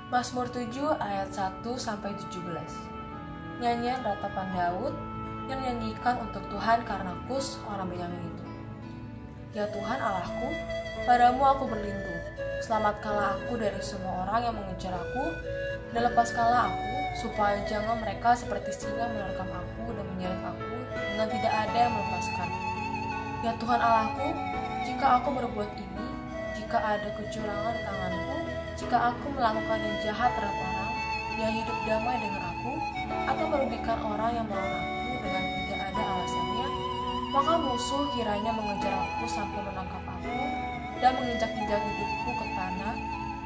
Mazmur 7 ayat 1-17. Nyanyian ratapan Daud yang dinyanyikan untuk Tuhan karena Kus orang Benyamin itu. Ya Tuhan Allahku, padamu aku berlindung. Selamatkanlah aku dari semua orang yang mengejar aku, dan lepaskanlah aku, supaya jangan mereka seperti singa menerkam aku dan menyeret aku dengan tidak ada yang melepaskan. Ya Tuhan Allahku, jika aku berbuat ini, jika ada kecurangan di tanganku, jika aku melakukan yang jahat terhadap orang yang hidup damai dengan aku, atau merugikan orang yang melawan aku dengan tidak ada alasannya, maka musuh kiranya mengejar aku sampai menangkap aku dan menginjak-injak hidupku ke tanah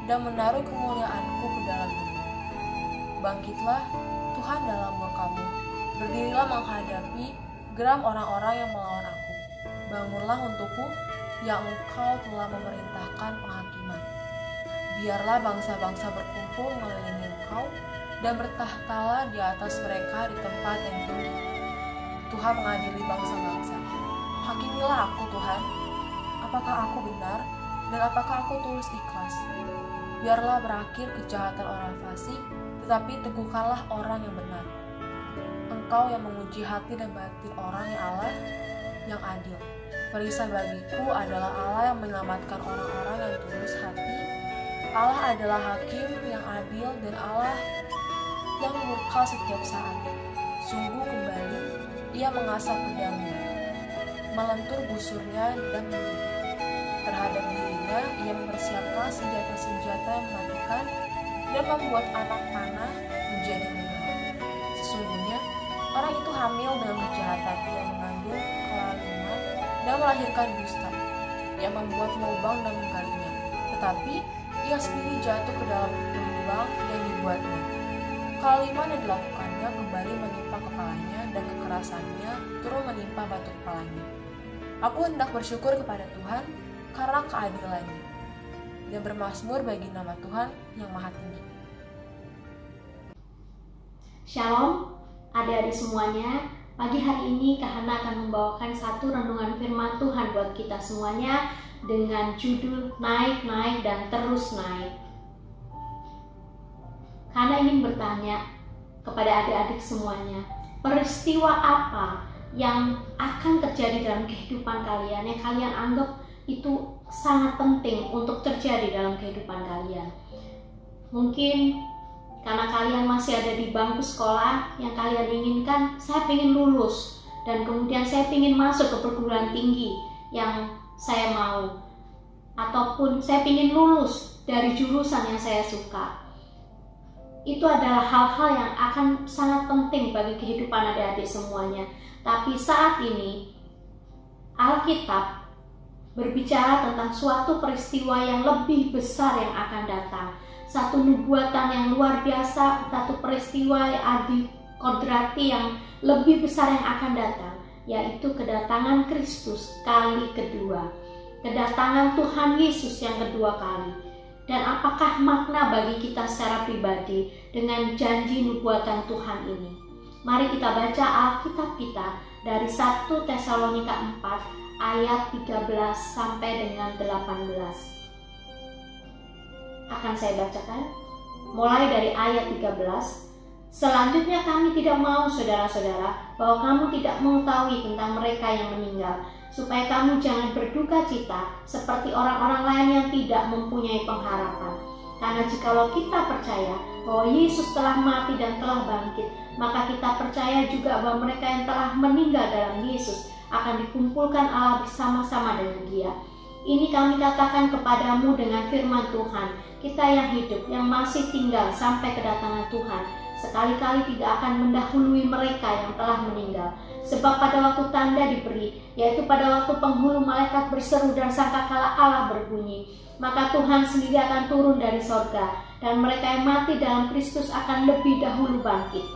dan menaruh kemuliaanku ke dalam bumi. Bangkitlah Tuhan dalam murka-Mu, berdirilah menghadapi geram orang-orang yang melawan aku. Bangunlah untukku yang Engkau telah memerintahkan penghakiman. Biarlah bangsa-bangsa berkumpul mengelilingi Engkau dan bertahtalah di atas mereka di tempat yang tinggi. Tuhan mengadili bangsa-bangsa. Hakimilah aku Tuhan, apakah aku benar dan apakah aku tulus ikhlas. Biarlah berakhir kejahatan orang fasik, tetapi teguhkanlah orang yang benar. Engkau yang menguji hati dan batin orang yang Allah yang adil. Perisai bagiku adalah Allah yang menyelamatkan orang-orang yang tulus hati. Allah adalah hakim yang adil dan Allah yang murka setiap saat. Sungguh kembali ia mengasah pedangnya, melentur busurnya dan membunuh. Terhadap dirinya ia mempersiapkan senjata-senjata yang mematikan dan membuat anak panah menjadi menua. Sesungguhnya orang itu hamil dengan kejahatan, yang mengandung kelaliman dan melahirkan dusta. Ia membuat lubang dan menggalinya, tetapi ia sendiri jatuh ke dalam lubang yang dibuatnya. Kelaliman yang dilakukannya kembali menimpa kepalanya, dan kekerasannya turun menimpa batu kepalanya. Aku hendak bersyukur kepada Tuhan karena keadilannya, dan bermazmur bagi nama Tuhan yang maha tinggi. Shalom, adik-adik semuanya. Pagi hari ini Kak Hana akan membawakan satu renungan firman Tuhan buat kita semuanya dengan judul Naik, Naik, dan Terus Naik. Kak Hana ingin bertanya kepada adik-adik semuanya, peristiwa apa yang akan terjadi dalam kehidupan kalian yang kalian anggap itu sangat penting untuk terjadi dalam kehidupan kalian? Mungkin karena kalian masih ada di bangku sekolah, yang kalian inginkan, saya ingin lulus dan kemudian saya ingin masuk ke perguruan tinggi yang saya mau, ataupun saya ingin lulus dari jurusan yang saya suka. Itu adalah hal-hal yang akan sangat penting bagi kehidupan adik-adik semuanya. Tapi saat ini Alkitab berbicara tentang suatu peristiwa yang lebih besar yang akan datang. Satu nubuatan yang luar biasa, satu peristiwa adi kodrati yang lebih besar yang akan datang, yaitu kedatangan Kristus kali kedua. Kedatangan Tuhan Yesus yang kedua kali. Dan apakah makna bagi kita secara pribadi dengan janji nubuatan Tuhan ini? Mari kita baca Alkitab kita dari 1 Tesalonika 4 ayat 13 sampai dengan 18. Akan saya bacakan mulai dari ayat 13. Selanjutnya kami tidak mau saudara-saudara bahwa kamu tidak mengetahui tentang mereka yang meninggal, supaya kamu jangan berduka cita seperti orang-orang lain yang tidak mempunyai pengharapan. Karena jikalau kita percaya bahwa Yesus telah mati dan telah bangkit, maka kita percaya juga bahwa mereka yang telah meninggal dalam Yesus akan dikumpulkan Allah bersama-sama dengan Dia. Ini kami katakan kepadamu dengan firman Tuhan, kita yang hidup, yang masih tinggal sampai kedatangan Tuhan, sekali-kali tidak akan mendahului mereka yang telah meninggal. Sebab pada waktu tanda diberi, yaitu pada waktu penghulu malaikat berseru dan sangkakala Allah berbunyi, maka Tuhan sendiri akan turun dari sorga, dan mereka yang mati dalam Kristus akan lebih dahulu bangkit.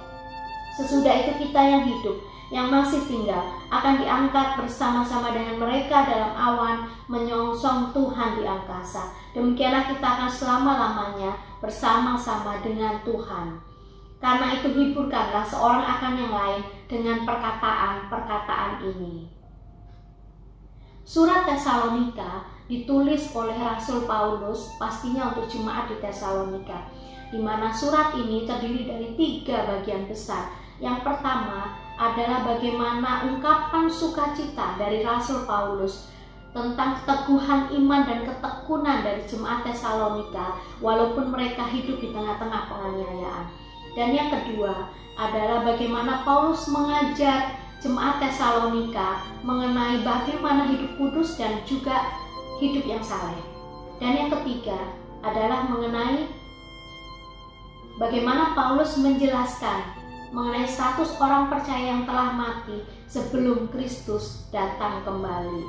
Sesudah itu kita yang hidup, yang masih tinggal, akan diangkat bersama-sama dengan mereka dalam awan menyongsong Tuhan di angkasa. Demikianlah kita akan selama-lamanya bersama-sama dengan Tuhan. Karena itu hiburkanlah seorang akan yang lain dengan perkataan-perkataan ini. Surat Tesalonika ditulis oleh Rasul Paulus, pastinya untuk jemaat di Tesalonika. di mana surat ini terdiri dari 3 bagian besar. Yang pertama adalah bagaimana ungkapan sukacita dari Rasul Paulus tentang keteguhan iman dan ketekunan dari jemaat Tesalonika walaupun mereka hidup di tengah-tengah penganiayaan. Dan yang kedua adalah bagaimana Paulus mengajar jemaat Tesalonika mengenai bagaimana hidup kudus dan juga hidup yang saleh. Dan yang ketiga adalah mengenai bagaimana Paulus menjelaskan mengenai status orang percaya yang telah mati sebelum Kristus datang kembali.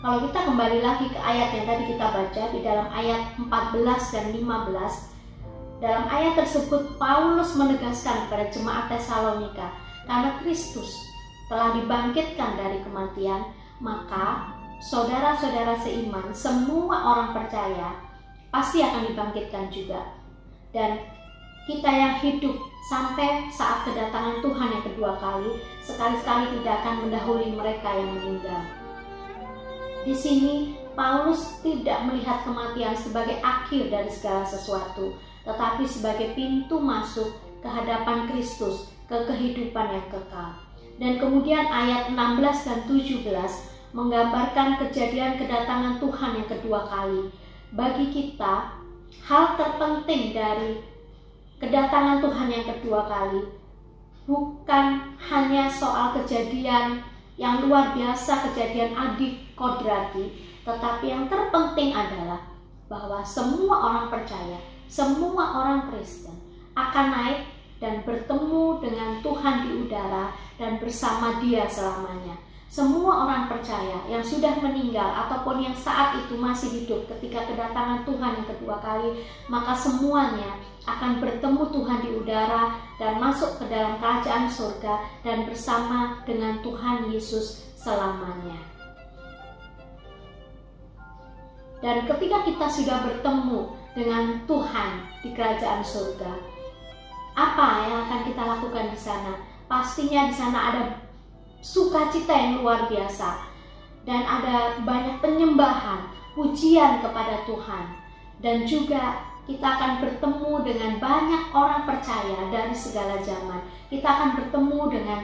Kalau kita kembali lagi ke ayat yang tadi kita baca di dalam ayat 14 dan 15, dalam ayat tersebut Paulus menegaskan kepada jemaat Tesalonika, karena Kristus telah dibangkitkan dari kematian, maka saudara-saudara seiman, semua orang percaya pasti akan dibangkitkan juga. Dan kita yang hidup sampai saat kedatangan Tuhan yang kedua kali, sekali-sekali tidak akan mendahului mereka yang meninggal. Di sini Paulus tidak melihat kematian sebagai akhir dari segala sesuatu, tetapi sebagai pintu masuk ke hadapan Kristus, ke kehidupan yang kekal. Dan kemudian ayat 16 dan 17 menggambarkan kejadian kedatangan Tuhan yang kedua kali. Bagi kita, hal terpenting dari kedatangan Tuhan yang kedua kali bukan hanya soal kejadian yang luar biasa, kejadian adik kodrati, tetapi yang terpenting adalah bahwa semua orang percaya, semua orang Kristen akan naik dan bertemu dengan Tuhan di udara dan bersama Dia selamanya. Semua orang percaya yang sudah meninggal ataupun yang saat itu masih hidup ketika kedatangan Tuhan yang kedua kali, maka semuanya akan bertemu Tuhan di udara dan masuk ke dalam kerajaan surga dan bersama dengan Tuhan Yesus selamanya. Dan ketika kita sudah bertemu dengan Tuhan di kerajaan surga, apa yang akan kita lakukan di sana? Pastinya di sana ada sukacita yang luar biasa dan ada banyak penyembahan, pujian kepada Tuhan, dan juga kita akan bertemu dengan banyak orang percaya dari segala zaman. Kita akan bertemu dengan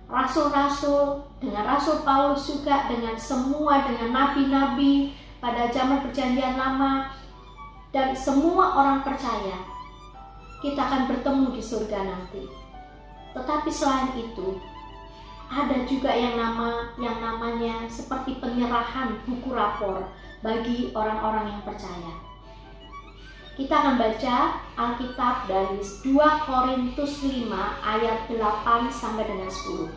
rasul-rasul, dengan Rasul Paulus juga, dengan semua, dengan nabi-nabi pada zaman Perjanjian Lama, dan semua orang percaya. Kita akan bertemu di surga nanti. Tetapi selain itu, ada juga yang namanya seperti penyerahan buku rapor bagi orang-orang yang percaya. Kita akan baca Alkitab dari 2 Korintus 5 ayat 8 sampai dengan 10.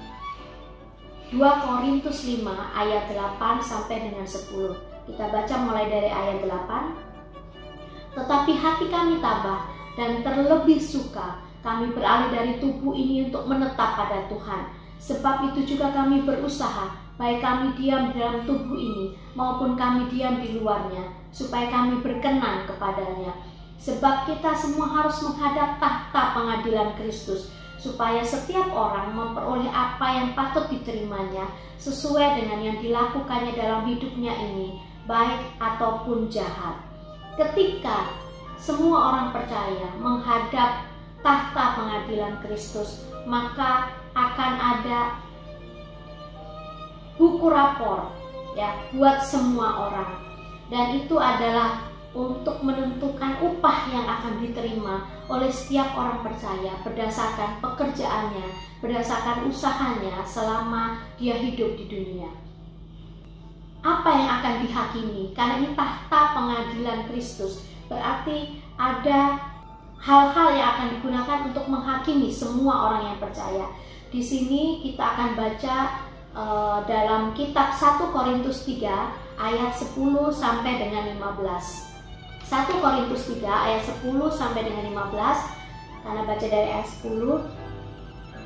2 Korintus 5 ayat 8 sampai dengan 10. Kita baca mulai dari ayat 8. Tetapi hati kami tabah dan terlebih suka kami beralih dari tubuh ini untuk menetap pada Tuhan. Sebab itu juga kami berusaha, baik kami diam di dalam tubuh ini maupun kami diam di luarnya, supaya kami berkenan kepadanya. Sebab kita semua harus menghadap tahta pengadilan Kristus, supaya setiap orang memperoleh apa yang patut diterimanya sesuai dengan yang dilakukannya dalam hidupnya ini, baik ataupun jahat. Ketika semua orang percaya menghadap tahta pengadilan Kristus, maka akan ada buku rapor ya buat semua orang, dan itu adalah untuk menentukan upah yang akan diterima oleh setiap orang percaya berdasarkan pekerjaannya, berdasarkan usahanya selama dia hidup di dunia. Apa yang akan dihakimi? Karena ini tahta pengadilan Kristus, berarti ada hal-hal yang akan digunakan untuk menghakimi semua orang yang percaya. Di sini kita akan baca dalam kitab 1 Korintus 3 ayat 10 sampai dengan 15. 1 Korintus 3 ayat 10 sampai dengan 15. Karena baca dari ayat 10.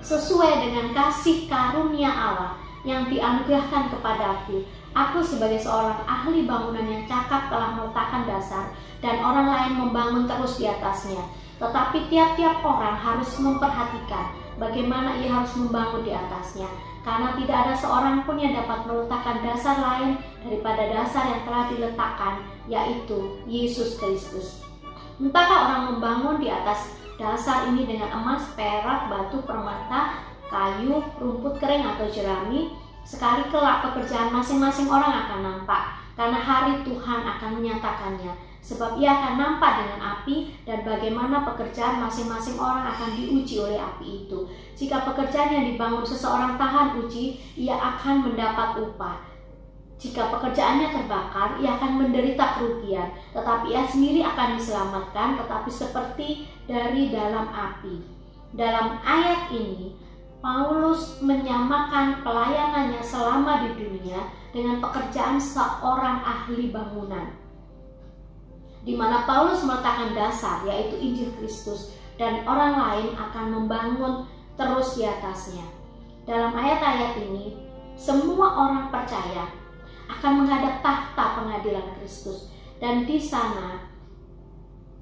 Sesuai dengan kasih karunia Allah yang dianugerahkan kepadaku, aku sebagai seorang ahli bangunan yang cakap telah meletakkan dasar, dan orang lain membangun terus di atasnya. Tetapi tiap-tiap orang harus memperhatikan bagaimana ia harus membangun di atasnya, karena tidak ada seorang pun yang dapat meletakkan dasar lain daripada dasar yang telah diletakkan, yaitu Yesus Kristus. Entahkah orang membangun di atas dasar ini dengan emas, perak, batu, permata, kayu, rumput kering atau jerami, sekali kelak pekerjaan masing-masing orang akan nampak, karena hari Tuhan akan menyatakannya. Sebab ia akan nampak dengan api, dan bagaimana pekerjaan masing-masing orang akan diuji oleh api itu. Jika pekerjaan yang dibangun seseorang tahan uji, ia akan mendapat upah. Jika pekerjaannya terbakar, ia akan menderita kerugian, tetapi ia sendiri akan diselamatkan, tetapi seperti dari dalam api. Dalam ayat ini, Paulus menyamakan pelayanannya selama di dunia dengan pekerjaan seorang ahli bangunan, di mana Paulus meletakkan dasar, yaitu Injil Kristus, dan orang lain akan membangun terus di atasnya. Dalam ayat-ayat ini, semua orang percaya akan menghadap tahta pengadilan Kristus, dan di sana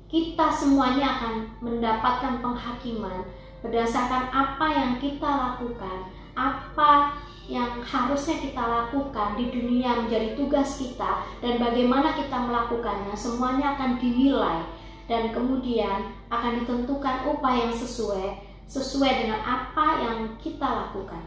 kita semuanya akan mendapatkan penghakiman berdasarkan apa yang kita lakukan, apa yang harusnya kita lakukan di dunia menjadi tugas kita, dan bagaimana kita melakukannya. Semuanya akan dinilai, dan kemudian akan ditentukan upah yang sesuai dengan apa yang kita lakukan.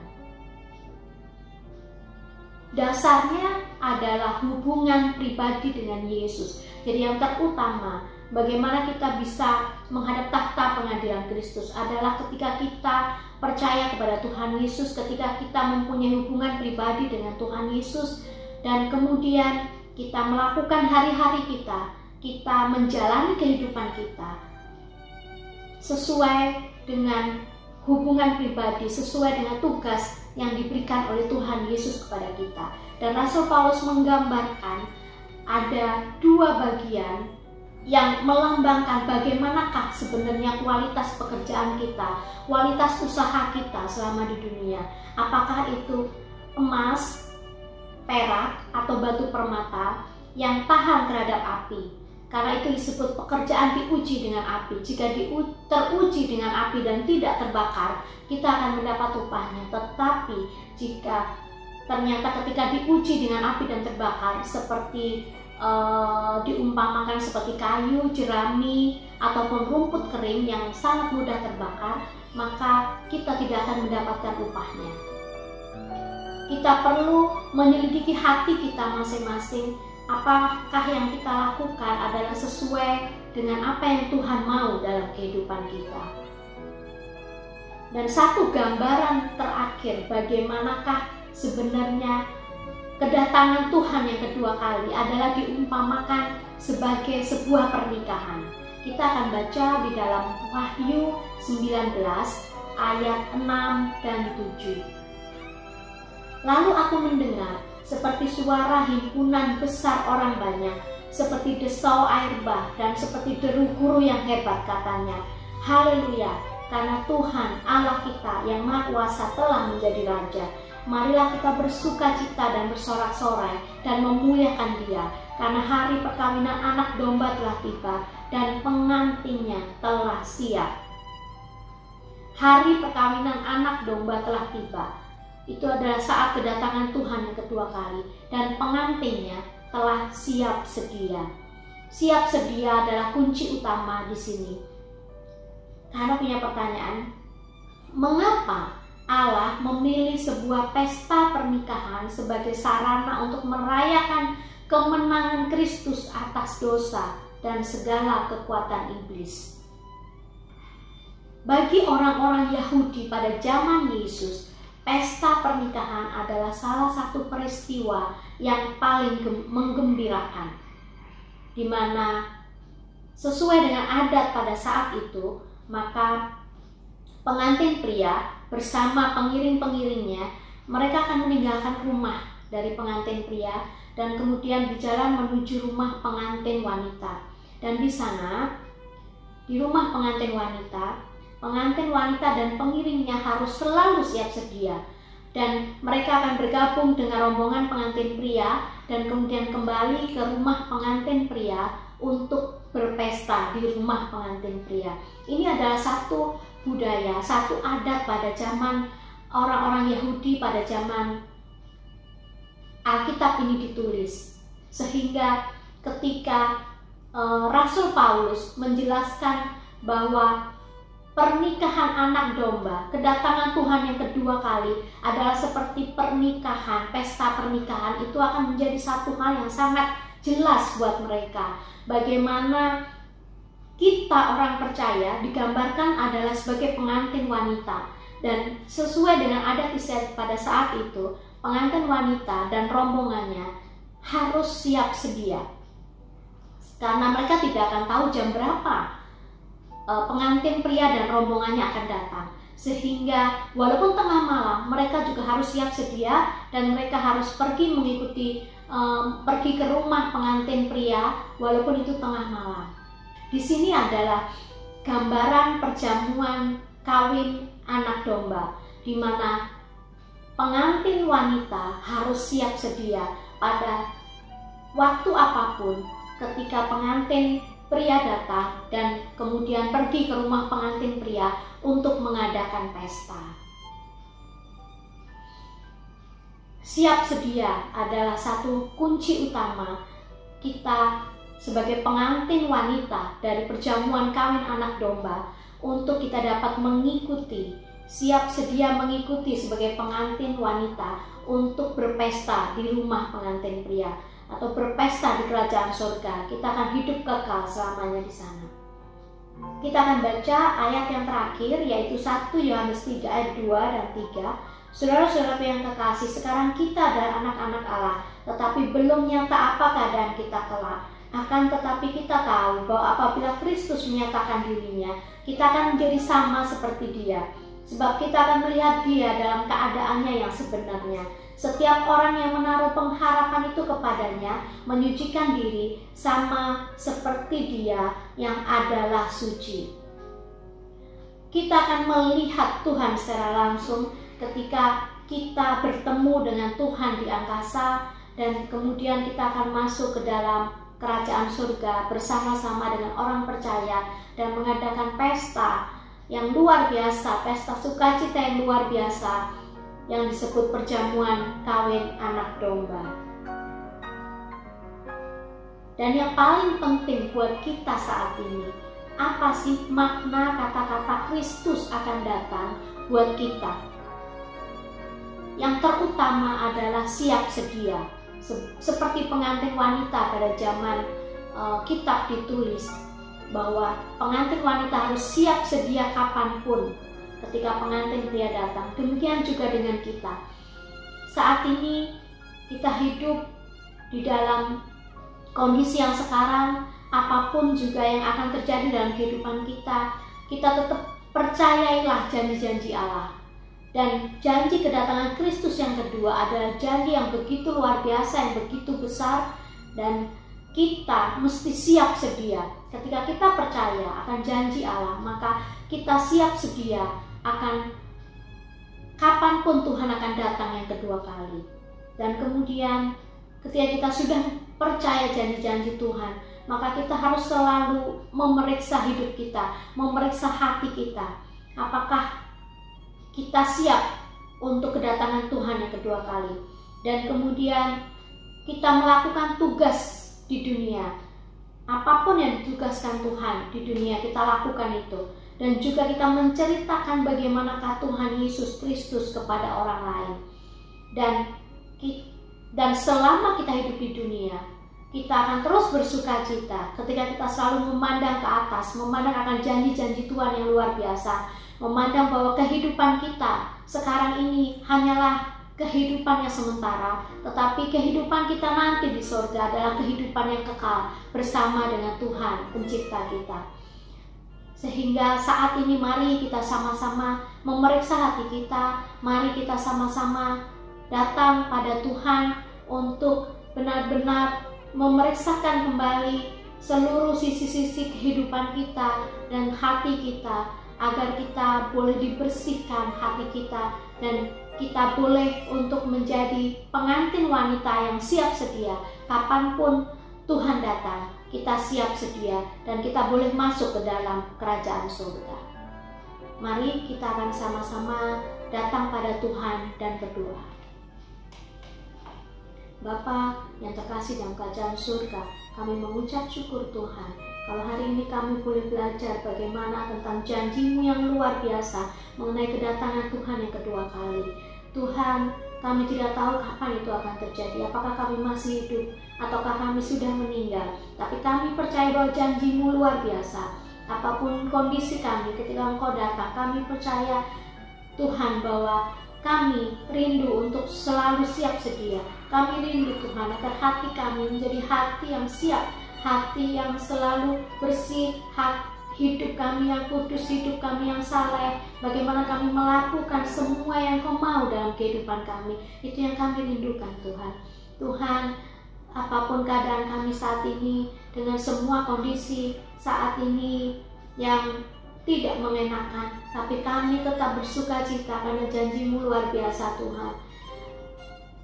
Dasarnya adalah hubungan pribadi dengan Yesus. Jadi yang terutama, bagaimana kita bisa menghadap tahta pengadilan Kristus adalah ketika kita percaya kepada Tuhan Yesus, ketika kita mempunyai hubungan pribadi dengan Tuhan Yesus, dan kemudian kita melakukan hari-hari kita menjalani kehidupan kita sesuai dengan hubungan pribadi, sesuai dengan tugas yang diberikan oleh Tuhan Yesus kepada kita. Dan Rasul Paulus menggambarkan ada dua bagian yang melambangkan bagaimanakah sebenarnya kualitas pekerjaan kita, kualitas usaha kita selama di dunia. Apakah itu emas, perak, atau batu permata yang tahan terhadap api. Karena itu disebut pekerjaan diuji dengan api. Jika teruji dengan api dan tidak terbakar, kita akan mendapat upahnya. Tetapi jika ternyata ketika diuji dengan api dan terbakar, seperti diumpamakan seperti kayu, jerami, ataupun rumput kering yang sangat mudah terbakar, maka kita tidak akan mendapatkan upahnya. Kita perlu menyelidiki hati kita masing-masing. Apakah yang kita lakukan adalah sesuai dengan apa yang Tuhan mau dalam kehidupan kita. Dan satu gambaran terakhir bagaimanakah sebenarnya kedatangan Tuhan yang kedua kali adalah diumpamakan sebagai sebuah pernikahan. Kita akan baca di dalam Wahyu 19 ayat 6 dan 7. Lalu aku mendengar seperti suara himpunan besar orang banyak, seperti desau air bah, dan seperti deru guru yang hebat, katanya, haleluya, karena Tuhan Allah kita yang Maha Kuasa telah menjadi Raja. Marilah kita bersuka cita dan bersorak-sorai dan memuliakan Dia, karena hari perkawinan anak domba telah tiba dan pengantinnya telah siap. Hari perkawinan anak domba telah tiba. Itu adalah saat kedatangan Tuhan yang kedua kali, dan pengantinnya telah siap sedia. Siap sedia adalah kunci utama di sini. Karena punya pertanyaan, mengapa Allah memilih sebuah pesta pernikahan sebagai sarana untuk merayakan kemenangan Kristus atas dosa dan segala kekuatan iblis? Bagi orang-orang Yahudi pada zaman Yesus, pesta pernikahan adalah salah satu peristiwa yang paling menggembirakan, di mana sesuai dengan adat pada saat itu, maka pengantin pria bersama pengiring-pengiringnya, mereka akan meninggalkan rumah dari pengantin pria dan kemudian berjalan menuju rumah pengantin wanita. Dan di sana, di rumah pengantin wanita dan pengiringnya harus selalu siap sedia, dan mereka akan bergabung dengan rombongan pengantin pria dan kemudian kembali ke rumah pengantin pria untuk berpesta di rumah pengantin pria. Ini adalah satu budaya, satu adat pada zaman orang-orang Yahudi pada zaman Alkitab ini ditulis, sehingga ketika Rasul Paulus menjelaskan bahwa pernikahan anak domba, kedatangan Tuhan yang kedua kali adalah seperti pernikahan, pesta pernikahan itu akan menjadi satu hal yang sangat jelas buat mereka. Bagaimana kita orang percaya digambarkan adalah sebagai pengantin wanita, dan sesuai dengan adat istiadat pada saat itu, pengantin wanita dan rombongannya harus siap sedia, karena mereka tidak akan tahu jam berapa pengantin pria dan rombongannya akan datang. Sehingga walaupun tengah malam, mereka juga harus siap sedia dan mereka harus pergi pergi ke rumah pengantin pria walaupun itu tengah malam. Di sini adalah gambaran perjamuan kawin anak domba, di mana pengantin wanita harus siap sedia pada waktu apapun ketika pengantin pria datang dan kemudian pergi ke rumah pengantin pria untuk mengadakan pesta. Siap sedia adalah satu kunci utama kita sebagai pengantin wanita dari perjamuan kawin anak domba untuk kita dapat mengikuti, siap sedia mengikuti sebagai pengantin wanita untuk berpesta di rumah pengantin pria atau berpesta di kerajaan surga. Kita akan hidup kekal selamanya di sana. Kita akan baca ayat yang terakhir, yaitu 1 Yohanes 3 ayat 2 dan 3. Saudara-saudara yang kekasih, sekarang kita adalah anak-anak Allah, tetapi belum nyata apa keadaan kita kelak. Akan tetapi kita tahu bahwa apabila Kristus menyatakan dirinya, kita akan menjadi sama seperti Dia, sebab kita akan melihat Dia dalam keadaannya yang sebenarnya. Setiap orang yang menaruh pengharapan itu kepadanya menyucikan diri sama seperti Dia yang adalah suci. Kita akan melihat Tuhan secara langsung ketika kita bertemu dengan Tuhan di angkasa, dan kemudian kita akan masuk ke dalam kerajaan surga bersama-sama dengan orang percaya dan mengadakan pesta yang luar biasa, pesta sukacita yang luar biasa yang disebut perjamuan kawin anak domba. Dan yang paling penting buat kita saat ini, apa sih makna kata-kata Kristus akan datang buat kita? Yang terutama adalah siap sedia, seperti pengantin wanita pada zaman kitab ditulis bahwa pengantin wanita harus siap sedia kapanpun ketika pengantin pria datang. Demikian juga dengan kita. Saat ini kita hidup di dalam kondisi yang sekarang, apapun juga yang akan terjadi dalam kehidupan kita, kita tetap percayailah janji-janji Allah. Dan janji kedatangan Kristus yang kedua adalah janji yang begitu luar biasa, yang begitu besar, dan kita mesti siap sedia. Ketika kita percaya akan janji Allah, maka kita siap sedia akan kapanpun Tuhan akan datang yang kedua kali. Dan kemudian ketika kita sudah percaya janji-janji Tuhan, maka kita harus selalu memeriksa hidup kita, memeriksa hati kita. Apakah kita siap untuk kedatangan Tuhan yang kedua kali? Dan kemudian kita melakukan tugas di dunia. Apapun yang ditugaskan Tuhan di dunia, kita lakukan itu. Dan juga kita menceritakan bagaimanakah Tuhan Yesus Kristus kepada orang lain. Dan selama kita hidup di dunia, kita akan terus bersuka cita ketika kita selalu memandang ke atas, memandang akan janji-janji Tuhan yang luar biasa, memandang bahwa kehidupan kita sekarang ini hanyalah kehidupan yang sementara, tetapi kehidupan kita nanti di surga adalah kehidupan yang kekal bersama dengan Tuhan pencipta kita. Sehingga saat ini mari kita sama-sama memeriksa hati kita, mari kita sama-sama datang pada Tuhan untuk benar-benar memeriksakan kembali seluruh sisi-sisi kehidupan kita dan hati kita, agar kita boleh dibersihkan hati kita dan kita boleh untuk menjadi pengantin wanita yang siap sedia. Kapanpun Tuhan datang, kita siap sedia dan kita boleh masuk ke dalam kerajaan surga. Mari kita akan sama-sama datang pada Tuhan dan berdoa. Bapa yang terkasih dalam kerajaan surga, kami mengucap syukur Tuhan. Kalau hari ini kami boleh belajar bagaimana tentang janji-Mu yang luar biasa mengenai kedatangan Tuhan yang kedua kali. Tuhan, kami tidak tahu kapan itu akan terjadi, apakah kami masih hidup ataukah kami sudah meninggal. Tapi kami percaya bahwa janji-Mu luar biasa. Apapun kondisi kami ketika Engkau datang, kami percaya Tuhan bahwa kami rindu untuk selalu siap sedia. Kami rindu Tuhan agar hati kami menjadi hati yang siap, hati yang selalu bersih, hidup kami yang kudus, hidup kami yang saleh. Bagaimana kami melakukan semua yang Kau mau dalam kehidupan kami. Itu yang kami rindukan Tuhan. Tuhan, apapun keadaan kami saat ini, dengan semua kondisi saat ini yang tidak mengenakan, tapi kami tetap bersuka cita karena janji-Mu luar biasa Tuhan.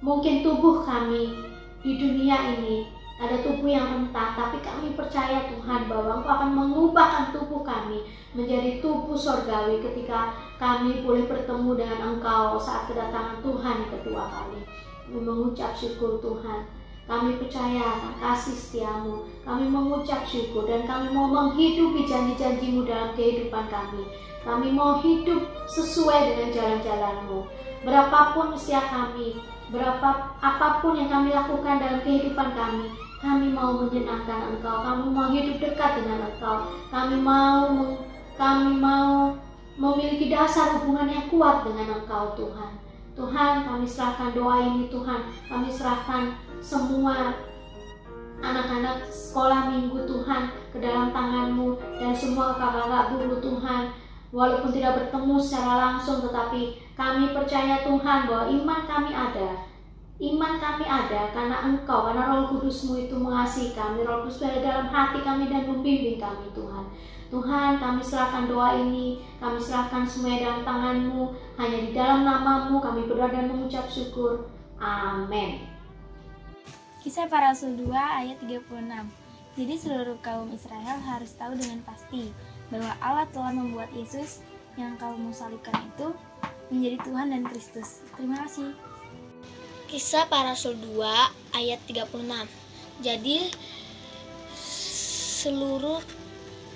Mungkin tubuh kami di dunia ini ada tubuh yang rentah, tapi kami percaya Tuhan bahwa Engkau akan mengubahkan tubuh kami menjadi tubuh sorgawi ketika kami boleh bertemu dengan Engkau saat kedatangan Tuhan yang kedua kali. Kami mengucap syukur Tuhan. Kami percaya akan kasih setiamu. Kami mengucap syukur dan kami mau menghidupi janji-janji-Mu dalam kehidupan kami. Kami mau hidup sesuai dengan jalan-jalan-Mu. Berapapun usia kami, apapun yang kami lakukan dalam kehidupan kami mau menyenangkan Engkau. Kami mau hidup dekat dengan Engkau. Kami mau memiliki dasar hubungan yang kuat dengan Engkau Tuhan. Tuhan, kami serahkan doa ini Tuhan. Kami serahkan semua anak-anak sekolah minggu Tuhan ke dalam tangan-Mu, dan semua kakak-kakak guru Tuhan, walaupun tidak bertemu secara langsung, tetapi kami percaya Tuhan bahwa iman kami ada karena Engkau, karena Roh Kudus-Mu itu mengasihi kami. Roh Kudus ada dalam hati kami dan membimbing kami Tuhan. Tuhan, kami serahkan doa ini, kami serahkan semuanya dalam tangan-Mu. Hanya di dalam nama-Mu kami berdoa dan mengucap syukur. Amin. Kisah Para Rasul 2 ayat 36. Jadi seluruh kaum Israel harus tahu dengan pasti bahwa Allah telah membuat Yesus yang kamu salibkan itu menjadi Tuhan dan Kristus. Terima kasih. Kisah Para Rasul 2 ayat 36. Jadi seluruh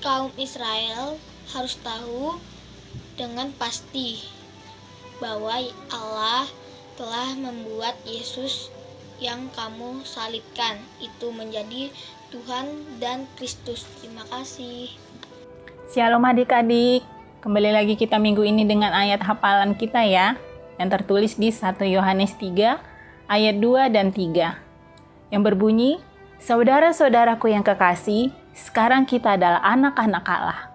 kaum Israel harus tahu dengan pasti bahwa Allah telah membuat Yesus yang kamu salibkan itu menjadi Tuhan dan Kristus. Terima kasih. Shalom adik-adik. Kembali lagi kita minggu ini dengan ayat hafalan kita ya, yang tertulis di 1 Yohanes 3 ayat 2 dan 3. Yang berbunyi, "Saudara-saudaraku yang kekasih, sekarang kita adalah anak-anak Allah.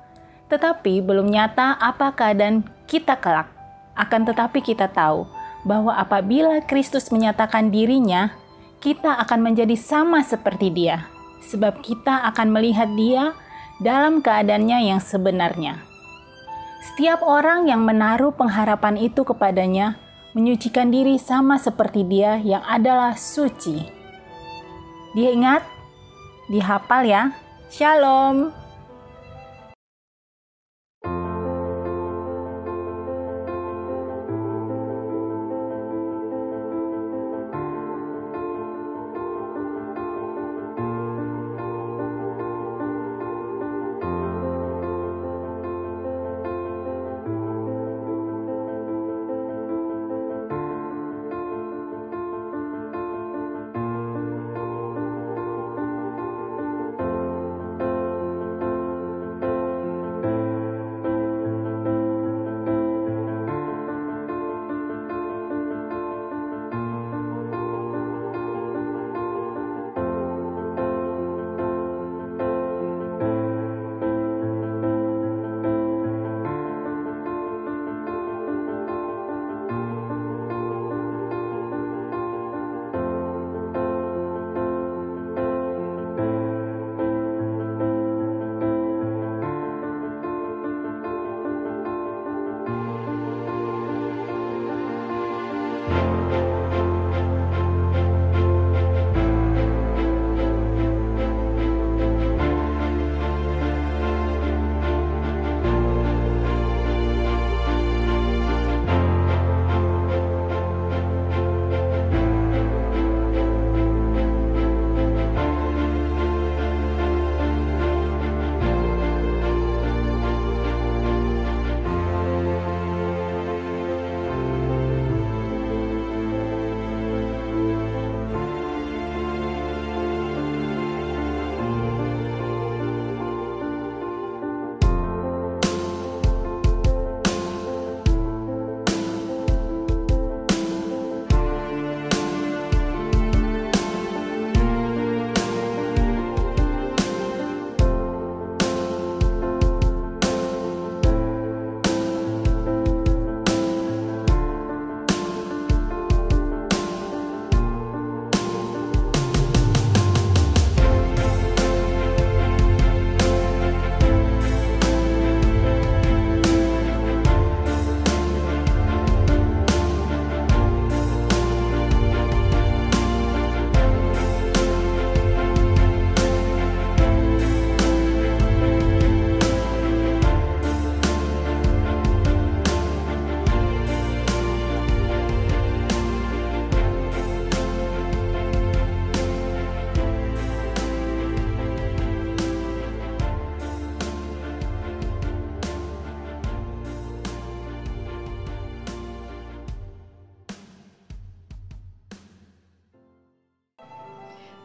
Tetapi belum nyata apa keadaan kita kelak. Akan tetapi kita tahu bahwa apabila Kristus menyatakan dirinya, kita akan menjadi sama seperti Dia, sebab kita akan melihat Dia dalam keadaannya yang sebenarnya. Setiap orang yang menaruh pengharapan itu kepadanya, menyucikan diri sama seperti Dia yang adalah suci." Dia ingat? Dihafal ya. Shalom.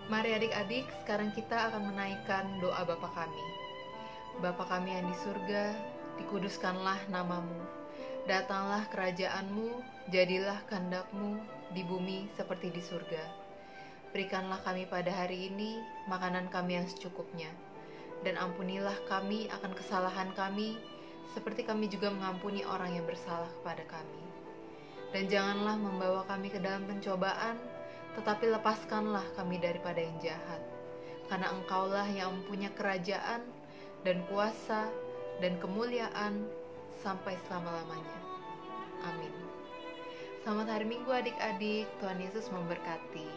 Mari adik-adik, sekarang kita akan menaikkan doa Bapa kami. Bapa kami yang di surga, dikuduskanlah namamu. Datanglah kerajaanmu, jadilah kehendak-mu di bumi seperti di surga. Berikanlah kami pada hari ini makanan kami yang secukupnya. Dan ampunilah kami akan kesalahan kami, seperti kami juga mengampuni orang yang bersalah kepada kami. Dan janganlah membawa kami ke dalam pencobaan, tetapi lepaskanlah kami daripada yang jahat. Karena Engkaulah yang mempunyai kerajaan dan kuasa dan kemuliaan sampai selama-lamanya. Amin. Selamat hari Minggu adik-adik, Tuhan Yesus memberkati.